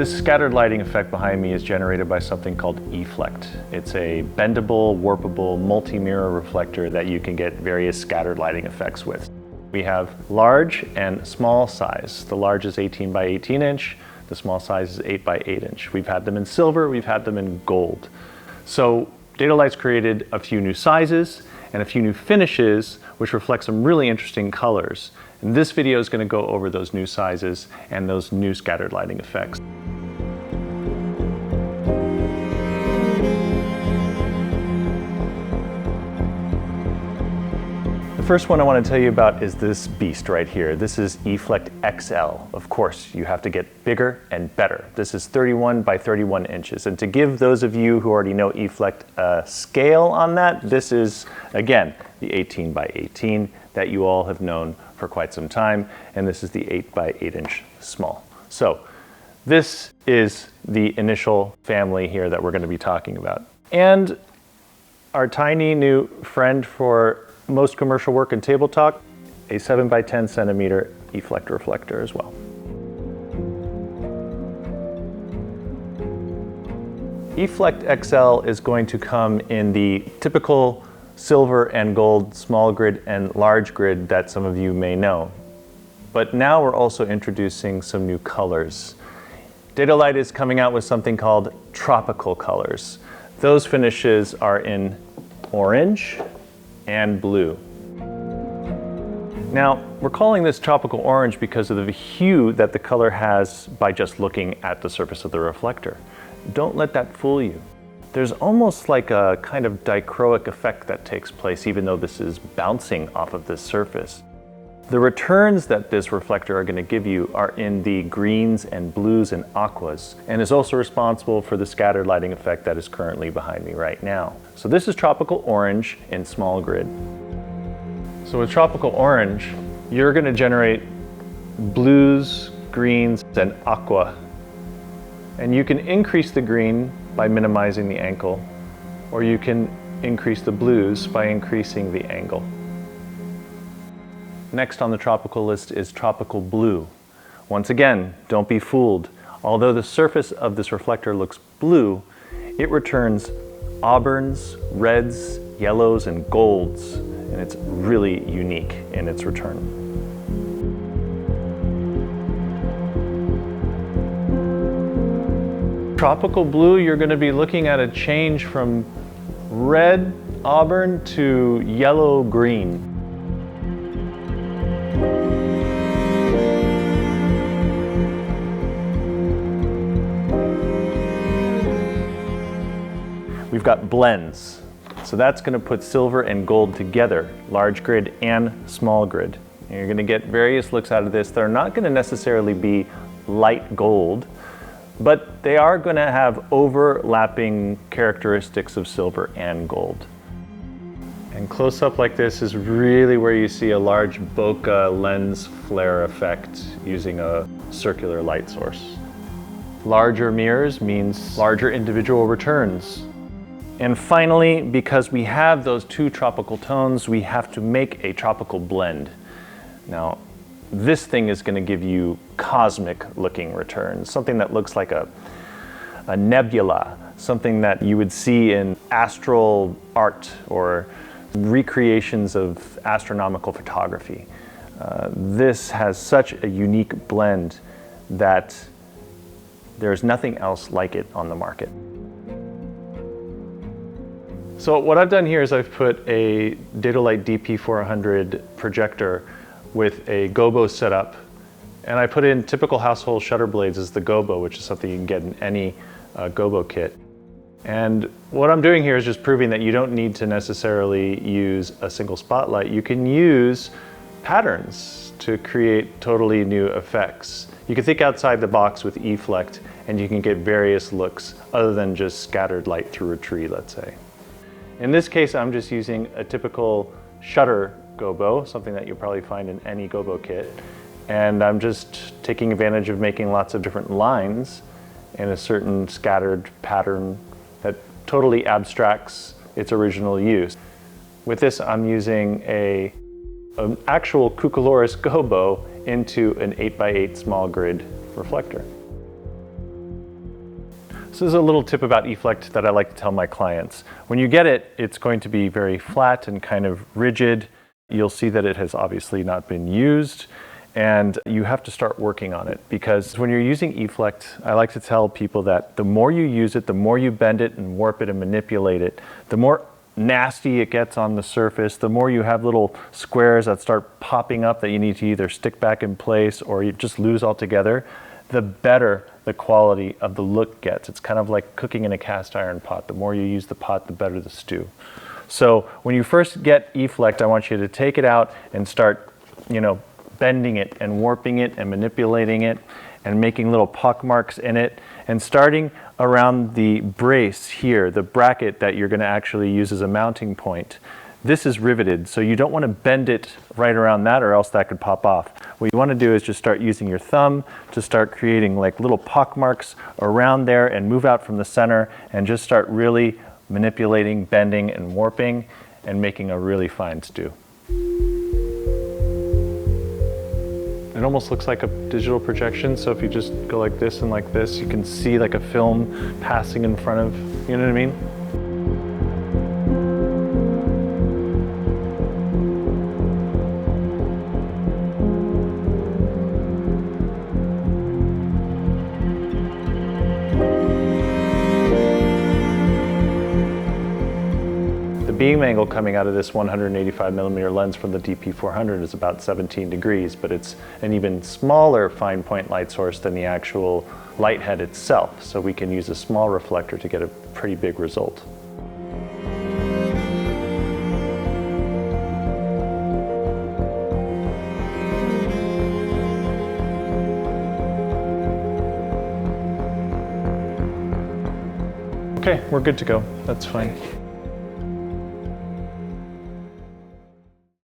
This scattered lighting effect behind me is generated by something called Eflect. It's a bendable, warpable, multi-mirror reflector that you can get various scattered lighting effects with. We have large and small size. The large is 18 by 18 inch, the small size is 8 by 8 inch. We've had them in silver, we've had them in gold. So Dedolight's created a few new sizes and a few new finishes which reflect some really interesting colors. And this video is going to go over those new sizes and those new scattered lighting effects. The first one I want to tell you about is this beast right here. This is Eflect XL. Of course, you have to get bigger and better. This is 31 by 31 inches. And to give those of you who already know Eflect a scale on that, this is, again, the 18 by 18 that you all have known for quite some time. And this is the 8 by 8 inch small. So this is the initial family here that we're going to be talking about. And our tiny new friend for most commercial work and table talk, a 7 by 10 centimeter Eflect reflector as well. Eflect XL is going to come in the typical silver and gold small grid and large grid that some of you may know. But now we're also introducing some new colors. Dedolight is coming out with something called tropical colors. Those finishes are in orange and blue. Now, we're calling this tropical orange because of the hue that the color has by just looking at the surface of the reflector. Don't let that fool you. There's almost like a kind of dichroic effect that takes place even though this is bouncing off of this surface. The returns that this reflector are going to give you are in the greens and blues and aquas, and is also responsible for the scattered lighting effect that is currently behind me right now. So this is tropical orange in small grid. So with tropical orange, you're going to generate blues, greens, and aqua. And you can increase the green by minimizing the ankle, or you can increase the blues by increasing the angle. Next on the tropical list is tropical blue. Once again, don't be fooled. Although the surface of this reflector looks blue, it returns auburns, reds, yellows, and golds, and it's really unique in its return. Tropical blue, you're going to be looking at a change from red auburn to yellow green. We've got blends. So that's going to put silver and gold together, large grid and small grid. And you're going to get various looks out of this. They're not going to necessarily be light gold, but they are going to have overlapping characteristics of silver and gold. And close up like this is really where you see a large bokeh lens flare effect using a circular light source. Larger mirrors means larger individual returns. And finally, because we have those two tropical tones, we have to make a tropical blend. Now, this thing is going to give you cosmic looking returns, something that looks like a nebula, something that you would see in astral art or recreations of astronomical photography. This has such a unique blend that there's nothing else like it on the market. So what I've done here is I've put a Dedolight DP400 projector with a gobos setup, and I put in typical household shutter blades as the gobo, which is something you can get in any gobo kit. And what I'm doing here is just proving that you don't need to necessarily use a single spotlight. You can use patterns to create totally new effects. You can think outside the box with Eflect, and you can get various looks other than just scattered light through a tree, let's say. In this case, I'm just using a typical shutter gobo, something that you'll probably find in any gobo kit. And I'm just taking advantage of making lots of different lines in a certain scattered pattern that totally abstracts its original use. With this, I'm using an actual cucoloris gobo into an 8x8 small grid reflector. So this is a little tip about Eflect that I like to tell my clients. When you get it, it's going to be very flat and kind of rigid. You'll see that it has obviously not been used, and you have to start working on it, because when you're using Eflect, I like to tell people that the more you use it, the more you bend it and warp it and manipulate it, the more nasty it gets on the surface, the more you have little squares that start popping up that you need to either stick back in place or you just lose altogether, the better the quality of the look gets. It's kind of like cooking in a cast iron pot. The more you use the pot, the better the stew. So when you first get Eflect, I want you to take it out and start, bending it and warping it and manipulating it and making little pock marks in it, and starting around the brace here, the bracket that you're going to actually use as a mounting point. This is riveted, so you don't want to bend it right around that, or else that could pop off. What you want to do is just start using your thumb to start creating like little pock marks around there and move out from the center and just start really manipulating, bending, and warping and making a really fine stew. It almost looks like a digital projection, so if you just go like this and like this, you can see like a film passing in front of, you know what I mean? The beam angle coming out of this 185mm lens from the DP400 is about 17 degrees, but it's an even smaller fine point light source than the actual light head itself, so we can use a small reflector to get a pretty big result. Okay, we're good to go. That's fine.